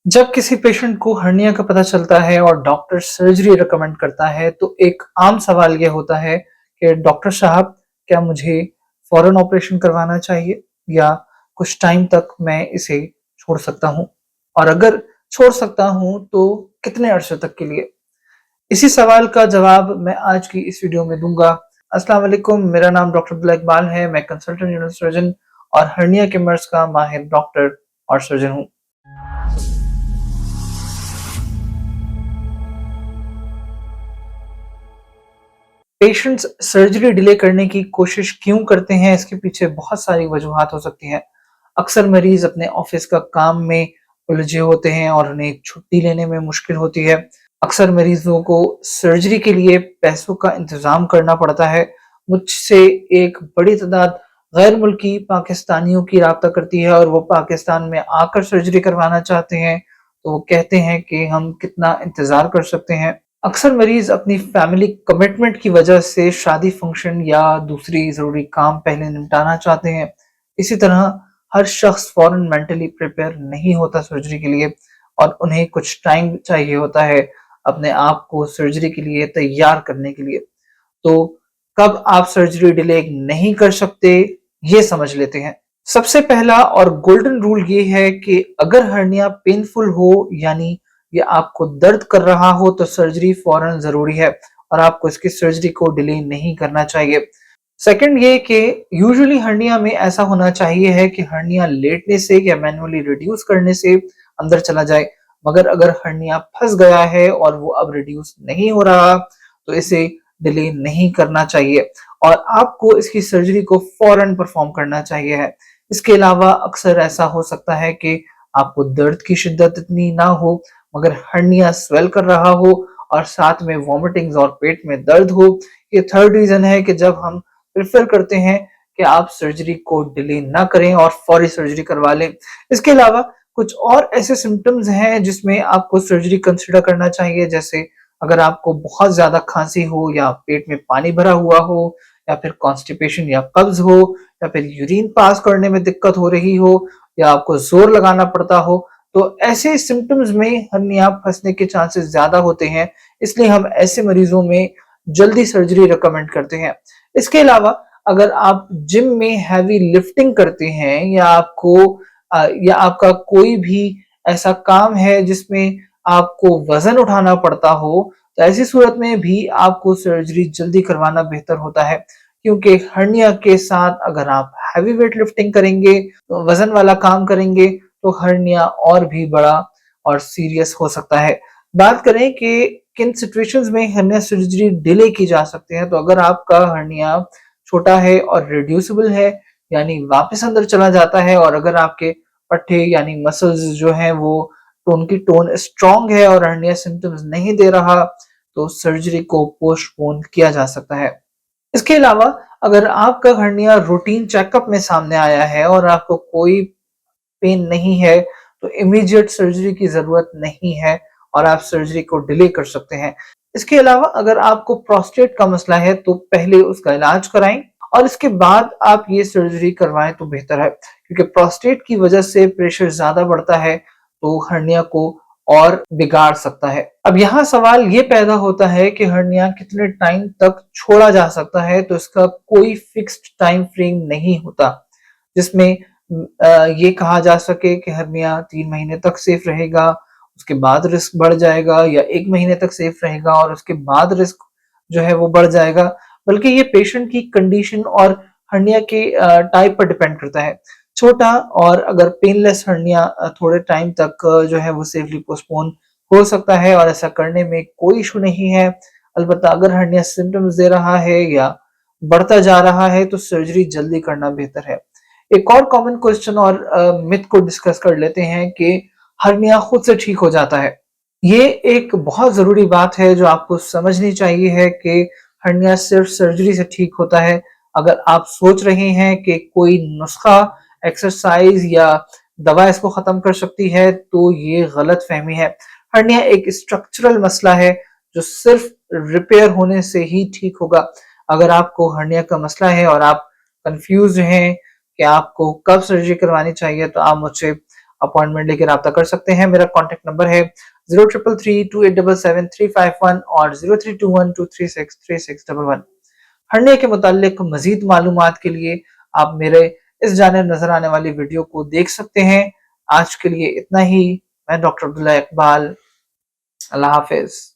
जब किसी पेशेंट को हर्निया का पता चलता है और डॉक्टर सर्जरी रिकमेंड करता है, तो एक आम सवाल ये होता है कि डॉक्टर साहब, क्या मुझे फौरन ऑपरेशन करवाना चाहिए या कुछ टाइम तक मैं इसे छोड़ सकता हूँ? और अगर छोड़ सकता हूँ, तो कितने अरसे तक के लिए? इसी सवाल का जवाब मैं आज की इस वीडियो में दूँगा। अस्सलाम वालेकुम, मेरा नाम डॉक्टर अब्दुल्ला इकबाल है। मैं कंसल्टेंट जनरल सर्जन और हर्निया के मर्ज़ का माहिर डॉक्टर और सर्जन हूँ। पेशेंट्स सर्जरी डिले करने की कोशिश क्यों करते हैं, इसके पीछे बहुत सारी वजूहात हो सकती हैं। अक्सर मरीज अपने ऑफिस का काम में उलझे होते हैं और उन्हें छुट्टी लेने में मुश्किल होती है। अक्सर मरीजों को सर्जरी के लिए पैसों का इंतजाम करना पड़ता है। मुझसे एक बड़ी तादाद गैर मुल्की पाकिस्तानियों की राब्ता करती है और वो पाकिस्तान में आकर सर्जरी करवाना चाहते हैं, तो वो कहते हैं कि हम कितना इंतजार कर सकते हैं। अक्सर मरीज अपनी फैमिली कमिटमेंट की वजह से शादी फंक्शन या दूसरी ज़रूरी काम पहले निपटाना चाहते हैं। इसी तरह हर शख्स फौरन मेंटली प्रिपेयर नहीं होता सर्जरी के लिए और उन्हें कुछ टाइम चाहिए होता है अपने आप को सर्जरी के लिए तैयार करने के लिए। तो कब आप सर्जरी डिले नहीं कर सकते, ये समझ लेते हैं। सबसे पहला और गोल्डन रूल ये है कि अगर हर्निया पेनफुल हो, यानी ये आपको दर्द कर रहा हो, तो सर्जरी फौरन ज़रूरी है और आपको इसकी सर्जरी को डिले नहीं करना चाहिए। सेकंड ये कि यूजुअली हर्निया में ऐसा होना चाहिए है कि हर्निया लेटने से या मैन्युअली रिड्यूस करने से अंदर चला जाए। मगर अगर हर्निया फँस गया है और वो अब रिड्यूस नहीं हो रहा, तो इसे डिले नहीं करना चाहिए और आपको इसकी सर्जरी को फौरन परफॉर्म करना चाहिए है। इसके अलावा अक्सर ऐसा हो सकता है कि आपको दर्द की शिद्दत इतनी ना हो, मगर हर्निया स्वेल कर रहा हो और साथ में वॉमिटिंग्स और पेट में दर्द हो। ये थर्ड रीज़न है कि जब हम प्रेफ़र करते हैं कि आप सर्जरी को डिले ना करें और फौरी सर्जरी करवा लें। इसके अलावा कुछ और ऐसे सिम्पटम्स हैं जिसमें आपको सर्जरी कंसिडर करना चाहिए, जैसे अगर आपको बहुत ज़्यादा खाँसी हो या पेट में पानी भरा हुआ हो या फिर कॉन्स्टिपेशन या कब्ज़ हो या फिर यूरिन पास करने में दिक्कत हो रही हो या आपको ज़ोर लगाना पड़ता हो, तो ऐसे सिम्पटम्स में हर्निया फँसने के चांसेस ज़्यादा होते हैं। इसलिए हम ऐसे मरीज़ों में जल्दी सर्जरी रिकमेंड करते हैं। इसके अलावा अगर आप जिम में हेवी लिफ्टिंग करते हैं या या आपका कोई भी ऐसा काम है जिसमें आपको वज़न उठाना पड़ता हो, तो ऐसी सूरत में भी आपको सर्जरी जल्दी करवाना बेहतर होता है। क्योंकि हर्निया के साथ अगर आप हेवी वेट लिफ्टिंग करेंगे, वज़न वाला काम करेंगे, तो हर्निया और भी बड़ा और सीरियस हो सकता है। बात करें कि किन सिचुएशंस में हर्निया सर्जरी डिले की जा सकती है, तो अगर आपका हर्निया छोटा है और रिड्यूसिबल है, यानी वापस अंदर चला जाता है और अगर आपके पट्टे यानी मसल्स जो हैं वो तो उनकी टोन स्ट्रॉन्ग है और हर्निया सिम्पटम्स नहीं दे रहा, तो सर्जरी को पोस्टपोन किया जा सकता है। इसके अलावा अगर आपका हर्निया रूटीन चेकअप में सामने आया है और आपको कोई पेन नहीं है, तो इमीडिएट सर्जरी की ज़रूरत नहीं है और आप सर्जरी को डिले कर सकते हैं। इसके अलावा अगर आपको प्रोस्टेट का मसला है, तो पहले उसका इलाज कराएँ और इसके बाद आप ये सर्जरी करवाएँ तो बेहतर है, क्योंकि प्रोस्टेट की वजह से प्रेशर ज़्यादा बढ़ता है, तो हर्निया को और बिगाड़ सकता है। अब यहाँ सवाल ये पैदा होता है कि हर्निया कितने टाइम तक छोड़ा जा सकता है, तो इसका कोई फिक्स्ड टाइम फ्रेम नहीं होता, जिसमें ये कहा जा सके कि हर्निया 3 महीने तक सेफ रहेगा, उसके बाद रिस्क बढ़ जाएगा, या 1 महीने तक सेफ रहेगा और उसके बाद रिस्क जो है वो बढ़ जाएगा। बल्कि ये पेशेंट की कंडीशन और हर्निया के टाइप पर डिपेंड करता है। छोटा और अगर पेनलेस हर्निया थोड़े टाइम तक जो है वो सेफली पोस्टपोन हो सकता है और ऐसा करने में कोई इश्यू नहीं है। अलबत्ता अगर हर्निया सिम्पटम्स दे रहा है या बढ़ता जा रहा है, तो सर्जरी जल्दी करना बेहतर है। एक और कॉमन क्वेश्चन और मिथ को डिस्कस कर लेते हैं कि हर्निया खुद से ठीक हो जाता है। ये एक बहुत ज़रूरी बात है जो आपको समझनी चाहिए है कि हर्निया सिर्फ सर्जरी से ठीक होता है। अगर आप सोच रहे हैं कि कोई नुस्खा, एक्सरसाइज़ या दवा इसको ख़त्म कर सकती है, तो ये गलतफ़हमी है। हर्निया एक स्ट्रक्चरल मसला है जो सिर्फ रिपेयर होने से ही ठीक होगा। अगर आपको हर्निया का मसला है और आप कन्फ्यूज़्ड हैं कि आपको कब सर्जरी करवानी चाहिए, तो आप मुझसे अपॉइंटमेंट लेके राब्ता कर सकते हैं। मेरा कॉन्टैक्ट नंबर है 0333287731 और 032123636111। हर्निया के मुतालिक मजीद मालूमात के लिए आप मेरे इस जानिब नजर आने वाली वीडियो को देख सकते हैं। आज के लिए इतना ही। मैं डॉक्टर अब्दुल्ला इकबाल। अल्लाह हाफिज।